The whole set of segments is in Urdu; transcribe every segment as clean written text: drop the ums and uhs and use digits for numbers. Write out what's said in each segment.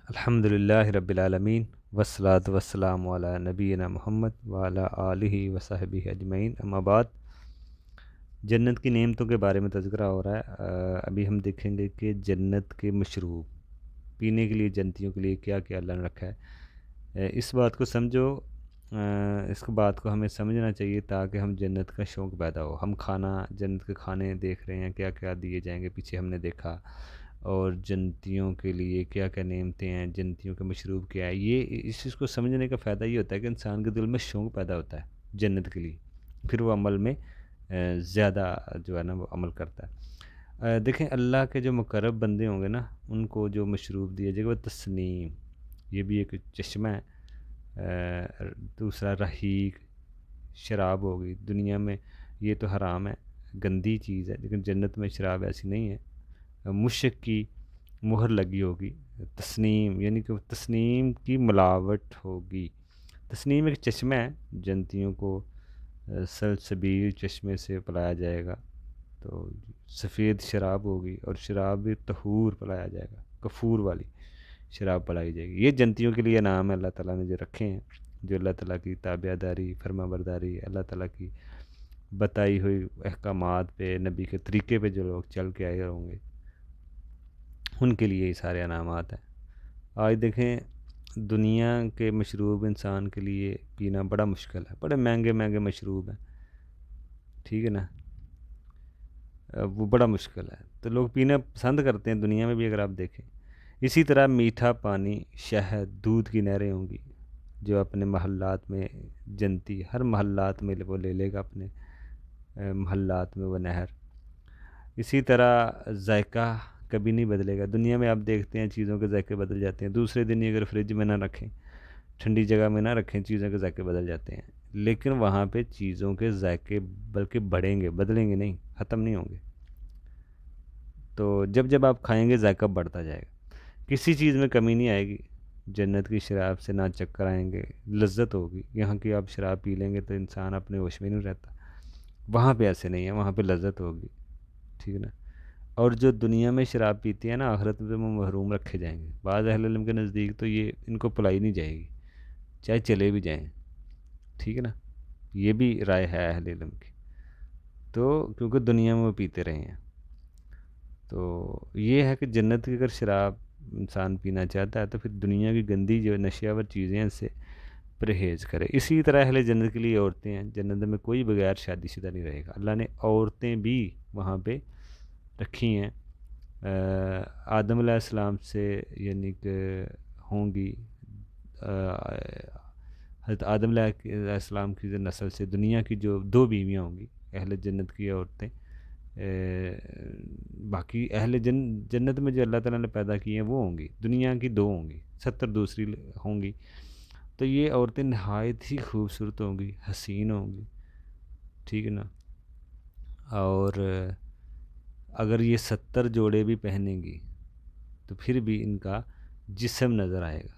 الحمدللہ رب العالمین والصلاة والسلام علی نبینا محمد وعلی آلہ وصحبہ اجمعین، اما بعد۔ جنت کی نعمتوں کے بارے میں تذکرہ ہو رہا ہے۔ ابھی ہم دیکھیں گے کہ جنت کے مشروب پینے کے لیے جنتیوں کے لیے کیا کیا اللہ نے رکھا ہے۔ اس بات کو سمجھو، اس بات کو ہمیں سمجھنا چاہیے تاکہ ہم جنت کا شوق پیدا ہو۔ ہم جنت کے کھانے دیکھ رہے ہیں، کیا کیا دیے جائیں گے، پیچھے ہم نے دیکھا، اور جنتیوں کے لیے کیا کیا نعمتیں ہیں، جنتیوں کے مشروب کیا ہے۔ اس چیز کو سمجھنے کا فائدہ یہ ہوتا ہے کہ انسان کے دل میں شوق پیدا ہوتا ہے جنت کے لیے، پھر وہ عمل میں زیادہ جو ہے نا وہ عمل کرتا ہے۔ دیکھیں، اللہ کے جو مقرب بندے ہوں گے نا، ان کو جو مشروب دیا جائے گا وہ تسنیم، یہ بھی ایک چشمہ ہے۔ دوسرا رحیق، شراب ہوگی۔ دنیا میں یہ تو حرام ہے، گندی چیز ہے، لیکن جنت میں شراب ایسی نہیں ہے۔ مشک کی مہر لگی ہوگی۔ تسنیم یعنی کہ تسنیم کی ملاوٹ ہوگی۔ تسنیم ایک چشمہ ہے، جنتیوں کو سلسبیل چشمے سے پلایا جائے گا، تو سفید شراب ہوگی، اور شراب بھی طہور پلایا جائے گا، کفور والی شراب پلائی جائے گی۔ یہ جنتیوں کے لیے انعام ہے اللہ تعالیٰ نے جو رکھے ہیں، جو اللہ تعالیٰ کی تابع داری، فرما برداری، اللہ تعالیٰ کی بتائی ہوئی احکامات پہ، نبی کے طریقے پہ جو لوگ چل کے آئے ہوں گے، ان کے لیے یہ سارے انعامات ہیں۔ آج دیکھیں، دنیا کے مشروب انسان کے لیے پینا بڑا مشکل ہے، بڑے مہنگے مہنگے مشروب ہیں، ٹھیک ہے نا، وہ بڑا مشکل ہے، تو لوگ پینا پسند کرتے ہیں دنیا میں بھی اگر آپ دیکھیں۔ اسی طرح میٹھا پانی، شہد، دودھ کی نہریں ہوں گی، جو اپنے محلات میں جنتی ہر محلات میں وہ لے لے گا، اپنے محلات میں وہ نہر۔ اسی طرح ذائقہ کبھی نہیں بدلے گا۔ دنیا میں آپ دیکھتے ہیں چیزوں کے ذائقے بدل جاتے ہیں، دوسرے دن ہی اگر فریج میں نہ رکھیں، ٹھنڈی جگہ میں نہ رکھیں، چیزوں کے ذائقے بدل جاتے ہیں، لیکن وہاں پہ چیزوں کے ذائقے بلکہ بڑھیں گے، بدلیں گے نہیں، ختم نہیں ہوں گے۔ تو جب جب آپ کھائیں گے ذائقہ بڑھتا جائے گا، کسی چیز میں کمی نہیں آئے گی۔ جنت کی شراب سے نہ چکر آئیں گے، لذت ہوگی۔ یہاں کی آپ شراب پی لیں گے تو انسان اپنے ہوش میں نہیں رہتا، وہاں پہ ایسے نہیں ہے، وہاں پہ لذت ہوگی، ٹھیک ہے نا۔ اور جو دنیا میں شراب پیتی ہیں نا، آخرت میں وہ محروم رکھے جائیں گے۔ بعض اہل علم کے نزدیک تو یہ ان کو پلائی نہیں جائے گی، چاہے چلے بھی جائیں، ٹھیک ہے نا، یہ بھی رائے ہے اہل علم کی، تو کیونکہ دنیا میں وہ پیتے رہے ہیں۔ تو یہ ہے کہ جنت کی اگر شراب انسان پینا چاہتا ہے تو پھر دنیا کی گندی جو نشہ آور چیزیں ہیں، اس سے پرہیز کرے۔ اسی طرح اہل جنت کے لیے عورتیں ہیں، جنت میں کوئی بغیر شادی شدہ نہیں رہے گا۔ اللہ نے عورتیں بھی وہاں پہ رکھی ہیں، آدم علیہ السلام سے، یعنی کہ ہوں گی، حضرت آدم علیہ السلام کی جو نسل سے دنیا کی جو 2 بیویاں ہوں گی اہل جنت کی عورتیں۔ باقی اہل جنت میں جو اللہ تعالیٰ نے پیدا کی ہیں وہ ہوں گی، دنیا کی 2 ہوں گی، 70 دوسری ہوں گی۔ تو یہ عورتیں نہایت ہی خوبصورت ہوں گی، حسین ہوں گی، ٹھیک ہے نا۔ اور اگر یہ 70 جوڑے بھی پہنیں گی تو پھر بھی ان کا جسم نظر آئے گا،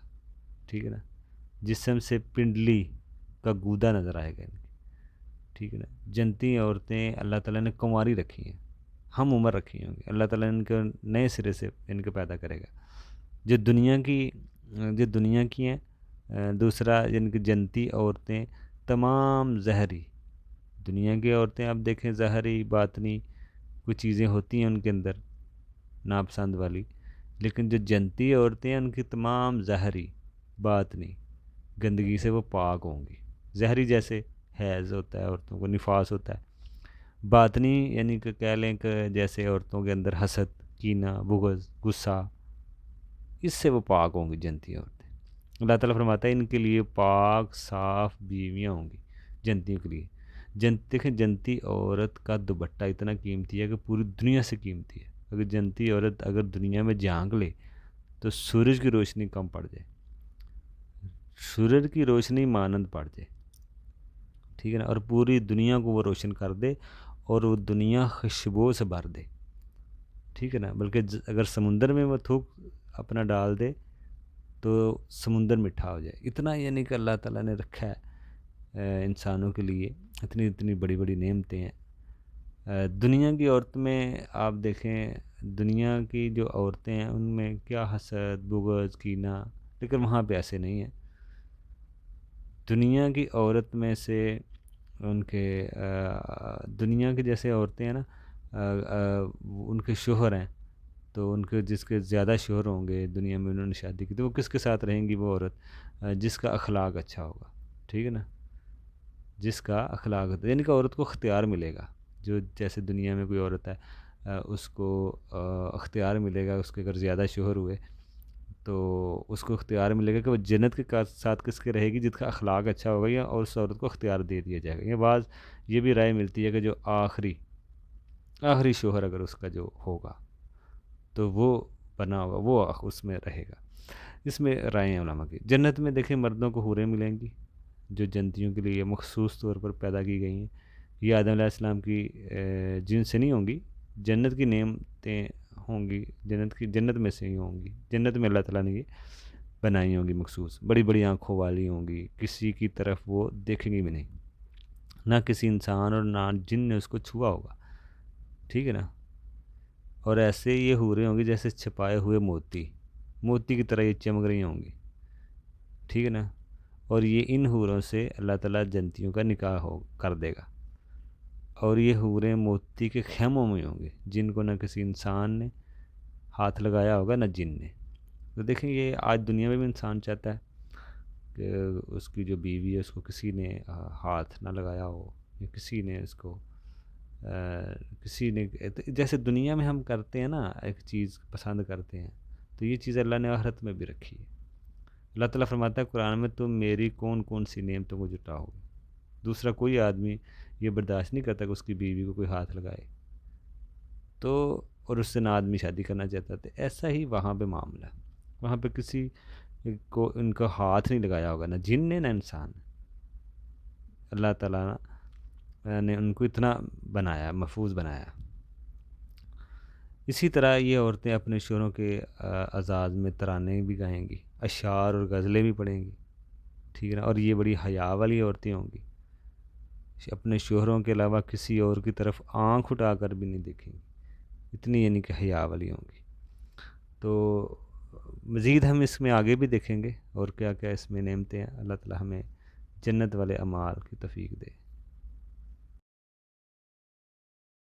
ٹھیک ہے نا، جسم سے پنڈلی کا گودا نظر آئے گا ان کی، ٹھیک ہے نا۔ جنتی عورتیں اللہ تعالیٰ نے کنواری رکھی ہیں، ہم عمر رکھی ہوں گی، اللہ تعالیٰ نے ان کو نئے سرے سے ان کو پیدا کرے گا۔ جو دنیا کی ہیں، دوسرا یعنی کہ جنتی عورتیں تمام زہری، دنیا کی عورتیں آپ دیکھیں ظاہری باطنی کچھ چیزیں ہوتی ہیں ان کے اندر ناپسند والی، لیکن جو جنتی عورتیں ہیں ان کی تمام ظاہری باطنی گندگی سے وہ پاک ہوں گی۔ ظاہری جیسے حیض ہوتا ہے، عورتوں کو نفاس ہوتا ہے، باطنی یعنی کہ کہہ لیں کہ جیسے عورتوں کے اندر حسد، کینہ، بغض، غصہ، اس سے وہ پاک ہوں گی جنتی عورتیں۔ اللہ تعالیٰ فرماتا ہے ان کے لیے پاک صاف بیویاں ہوں گی جنتیوں کے لیے۔ دیکھیں، جنتی عورت کا دوپٹہ اتنا قیمتی ہے کہ پوری دنیا سے قیمتی ہے۔ اگر جنتی عورت اگر دنیا میں جھانک لے تو سورج کی روشنی کم پڑ جائے، سورج کی روشنی مانند پڑ جائے، ٹھیک ہے نا، اور پوری دنیا کو وہ روشن کر دے، اور وہ دنیا خوشبو سے بھر دے، ٹھیک ہے نا۔ بلکہ اگر سمندر میں وہ تھوک اپنا ڈال دے تو سمندر میٹھا ہو جائے، اتنا یعنی کہ اللہ تعالیٰ نے رکھا ہے انسانوں کے لیے، اتنی اتنی بڑی بڑی نعمتیں ہیں۔ دنیا کی عورت میں آپ دیکھیں، دنیا کی جو عورتیں ہیں ان میں کیا حسد بغض کینہ، لیکن وہاں پہ ایسے نہیں ہے۔ دنیا کی عورت میں سے ان کے دنیا کی جیسے عورتیں ہیں نا، ان کے شوہر ہیں، تو ان کے جس کے زیادہ شوہر ہوں گے دنیا میں، انہوں نے شادی کی، تو وہ کس کے ساتھ رہیں گی وہ عورت؟ جس کا اخلاق اچھا ہوگا، ٹھیک ہے نا، جس کا اخلاق ہوتا ہے، یعنی کہ عورت کو اختیار ملے گا۔ جو جیسے دنیا میں کوئی عورت ہے، اس کو اختیار ملے گا، اس کے اگر زیادہ شوہر ہوئے تو اس کو اختیار ملے گا کہ وہ جنت کے ساتھ کس کے رہے گی؟ جس کا اخلاق اچھا ہوگا، یا اور اس عورت کو اختیار دے دیا جائے گا۔ یہ بعض یہ بھی رائے ملتی ہے کہ جو آخری شوہر اگر اس کا جو ہوگا تو وہ بنا ہوگا، وہ اس میں رہے گا۔ اس میں رائے ہیں علماء کی۔ جنت میں دیکھیں مردوں کو حوریں ملیں گی جو جنتیوں کے لیے مخصوص طور پر پیدا کی گئی ہیں۔ یہ آدم علیہ السلام کی جن سے نہیں ہوں گی، جنت کی نعمتیں ہوں گی، جنت میں سے ہی ہوں گی۔ جنت میں اللہ تعالیٰ نے یہ بنائی ہوں گی مخصوص، بڑی بڑی آنکھوں والی ہوں گی، کسی کی طرف وہ دیکھیں گی بھی نہیں، نہ کسی انسان اور نہ جن نے اس کو چھوا ہوگا، ٹھیک ہے نا۔ اور ایسے یہ حوریں ہوں گی جیسے چھپائے ہوئے موتی کی طرح یہ چمک رہی ہوں گی، ٹھیک ہے نا۔ اور یہ ان حوروں سے اللہ تعالیٰ جنتیوں کا نکاح کر دے گا، اور یہ حوریں موتی کے خیموں میں ہوں گے، جن کو نہ کسی انسان نے ہاتھ لگایا ہوگا نہ جن نے۔ تو دیکھیں یہ آج دنیا میں بھی انسان چاہتا ہے کہ اس کی جو بیوی ہے اس کو کسی نے ہاتھ نہ لگایا ہو، یا کسی نے اس کو کسی نے، جیسے دنیا میں ہم کرتے ہیں نا، ایک چیز پسند کرتے ہیں، تو یہ چیز اللہ نے آخرت میں بھی رکھی ہے۔ اللہ تعالیٰ فرماتا ہے قرآن میں، تم میری کون کون سی نعمتوں کو جٹاؤ گے۔ دوسرا کوئی آدمی یہ برداشت نہیں کرتا کہ اس کی بیوی کو کوئی ہاتھ لگائے، تو اور اس سے نہ آدمی شادی کرنا چاہتا تھا۔ ایسا ہی وہاں پہ معاملہ، وہاں پہ کسی کو ان کا ہاتھ نہیں لگایا ہوگا، نہ جن نے نہ انسان نے۔ اللہ تعالیٰ نے ان کو اتنا بنایا، محفوظ بنایا۔ اسی طرح یہ عورتیں اپنے شوہروں کے اعزاز میں ترانے بھی گائیں گی، اشعار اور غزلیں بھی پڑھیں گی، ٹھیک ہے نا۔ اور یہ بڑی حیا والی عورتیں ہوں گی، اپنے شوہروں کے علاوہ کسی اور کی طرف آنکھ اٹھا کر بھی نہیں دیکھیں گی، اتنی یعنی کہ حیا والی ہوں گی۔ تو مزید ہم اس میں آگے بھی دیکھیں گے اور کیا کیا اس میں نعمتیں ہیں۔ اللہ تعالیٰ ہمیں جنت والے اعمال کی توفیق دے۔